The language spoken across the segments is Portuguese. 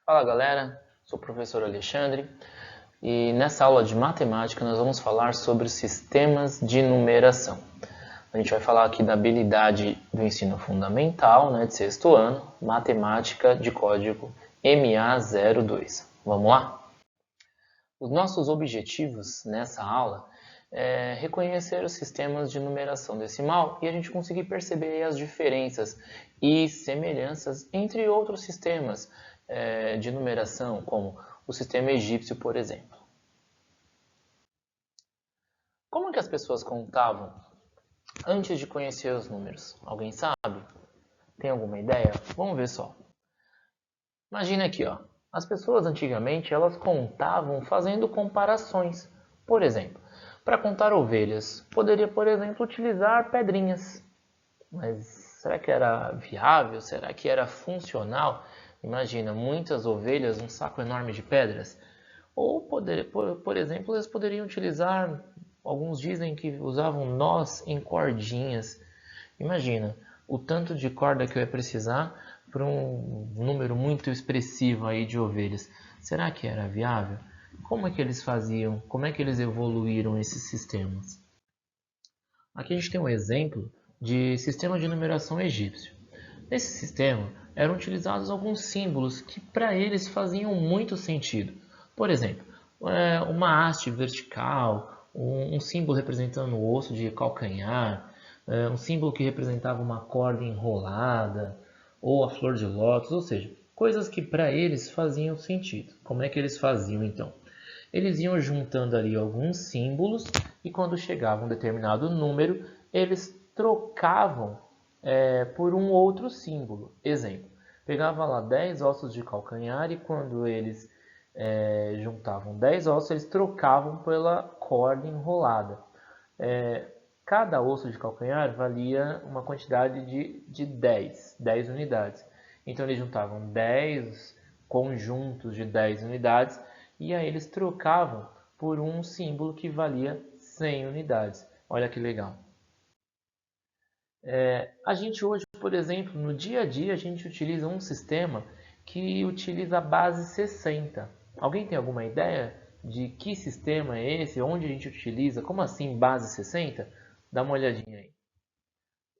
Fala galera, sou o professor Alexandre e nessa aula de matemática nós vamos falar sobre sistemas de numeração. A gente vai falar aqui da habilidade do ensino fundamental, de sexto ano, matemática de código MA02. Vamos lá? Os nossos objetivos nessa aula é reconhecer os sistemas de numeração decimal e a gente conseguir perceber as diferenças e semelhanças entre outros sistemas de numeração, como o sistema egípcio, por exemplo. Como que as pessoas contavam antes de conhecer os números? Alguém sabe? Tem alguma ideia? Vamos ver só. Imagina aqui, ó. As pessoas antigamente elas contavam fazendo comparações. Por exemplo, para contar ovelhas, poderia, por exemplo, utilizar pedrinhas. Mas será que era viável? Será que era funcional? Imagina, muitas ovelhas, um saco enorme de pedras. Ou, por exemplo, eles poderiam utilizar, alguns dizem que usavam nós em cordinhas. Imagina, o tanto de corda que eu ia precisar para um número muito expressivo aí de ovelhas. Será que era viável? Como é que eles faziam? Como é que eles evoluíram esses sistemas? Aqui a gente tem um exemplo de sistema de numeração egípcio. Nesse sistema eram utilizados alguns símbolos que para eles faziam muito sentido. Por exemplo, uma haste vertical, um símbolo representando o osso de calcanhar, um símbolo que representava uma corda enrolada, ou a flor de lótus, ou seja, coisas que para eles faziam sentido. Como é que eles faziam então? Eles iam juntando ali alguns símbolos e quando chegava um determinado número, eles trocavam por um outro símbolo. Exemplo, pegava lá 10 ossos de calcanhar e quando eles juntavam 10 ossos, eles trocavam pela corda enrolada. Cada osso de calcanhar valia uma quantidade de 10 unidades. Então eles juntavam 10 conjuntos de 10 unidades e aí eles trocavam por um símbolo que valia 100 unidades. Olha que legal. A gente hoje, por exemplo, no dia a dia, a gente utiliza um sistema que utiliza a base 60. Alguém tem alguma ideia de que sistema é esse? Onde a gente utiliza? Como assim base 60? Dá uma olhadinha aí.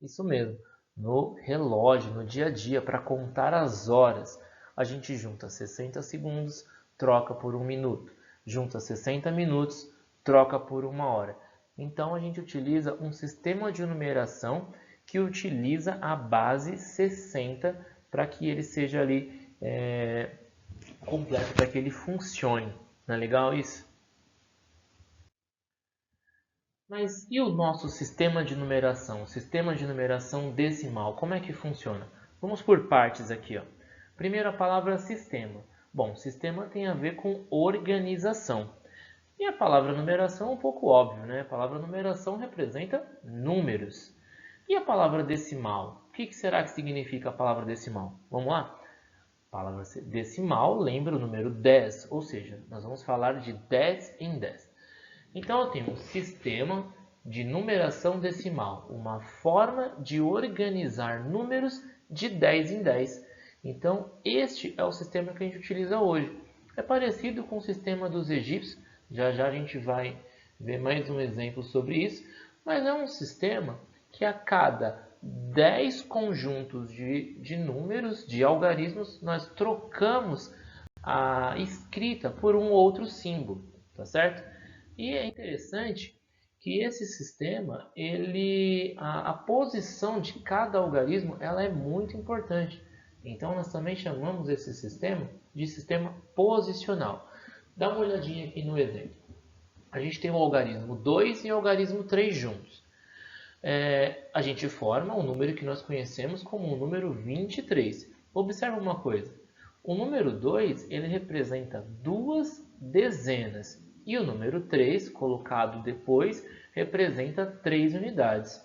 Isso mesmo, no relógio, no dia a dia, para contar as horas. A gente junta 60 segundos, troca por 1 minuto. Junta 60 minutos, troca por 1 hora. Então a gente utiliza um sistema de numeração que utiliza a base 60 para que ele seja ali completo, para que ele funcione. Não é legal isso? Mas e o nosso sistema de numeração? O sistema de numeração decimal, como é que funciona? Vamos por partes aqui. Ó. Primeiro a palavra sistema. Bom, sistema tem a ver com organização. E a palavra numeração é um pouco óbvio, né? A palavra numeração representa números. E a palavra decimal? O que será que significa a palavra decimal? Vamos lá? A palavra decimal lembra o número 10, ou seja, nós vamos falar de 10 em 10. Então eu tenho um sistema de numeração decimal, uma forma de organizar números de 10 em 10. Então este é o sistema que a gente utiliza hoje. É parecido com o sistema dos egípcios, já já a gente vai ver mais um exemplo sobre isso, mas é um sistema que a cada 10 conjuntos de números, de algarismos, nós trocamos a escrita por um outro símbolo, tá certo? E é interessante que esse sistema, a posição de cada algarismo, ela é muito importante. Então nós também chamamos esse sistema de sistema posicional. Dá uma olhadinha aqui no exemplo. A gente tem o algarismo 2 e o algarismo 3 juntos. A gente forma um número que nós conhecemos como o número 23. Observa uma coisa. O número 2 ele representa 2 dezenas. E o número 3, colocado depois, representa 3 unidades.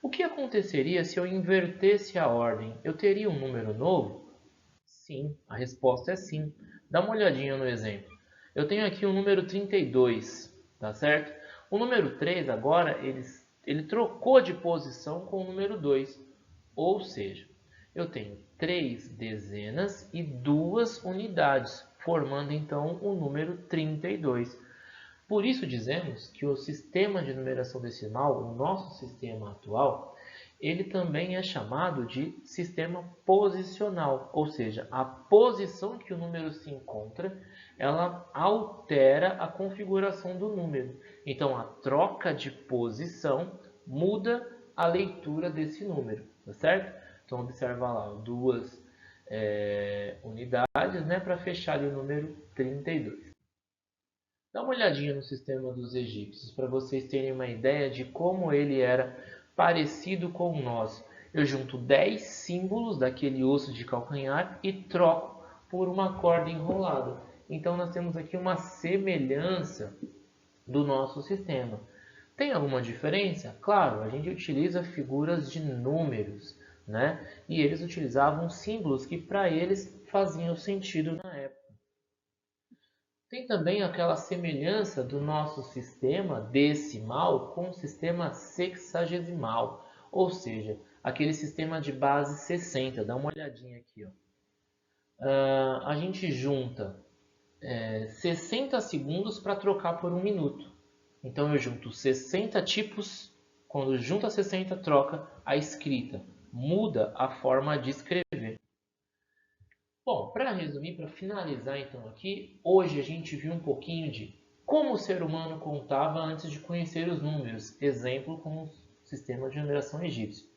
O que aconteceria se eu invertesse a ordem? Eu teria um número novo? Sim, a resposta é sim. Dá uma olhadinha no exemplo. Eu tenho aqui o número 32, tá certo? O número 3 agora, ele trocou de posição com o número 2. Ou seja, eu tenho 3 dezenas e 2 unidades, formando então o número 32. Por isso dizemos que o sistema de numeração decimal, o nosso sistema atual, ele também é chamado de sistema posicional, ou seja, a posição que o número se encontra, ela altera a configuração do número. Então, a troca de posição muda a leitura desse número, tá certo? Então, observa lá, duas unidades, né, para fechar ali o número 32. Dá uma olhadinha no sistema dos egípcios, para vocês terem uma ideia de como ele era parecido com o nosso. Eu junto 10 símbolos daquele osso de calcanhar e troco por uma corda enrolada. Então nós temos aqui uma semelhança do nosso sistema. Tem alguma diferença? Claro, a gente utiliza figuras de números, né? E eles utilizavam símbolos que para eles faziam sentido na época. Tem também aquela semelhança do nosso sistema decimal com o sistema sexagesimal, ou seja, aquele sistema de base 60. Dá uma olhadinha aqui. Ó. A gente junta 60 segundos para trocar por 1 minuto. Então eu junto 60 tipos, quando junta 60, troca a escrita. Muda a forma de escrever. Bom, para resumir, para finalizar então aqui, hoje a gente viu um pouquinho de como o ser humano contava antes de conhecer os números, exemplo com o sistema de numeração egípcio.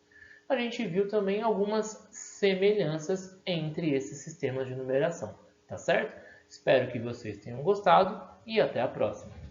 A gente viu também algumas semelhanças entre esses sistemas de numeração, tá certo? Espero que vocês tenham gostado e até a próxima!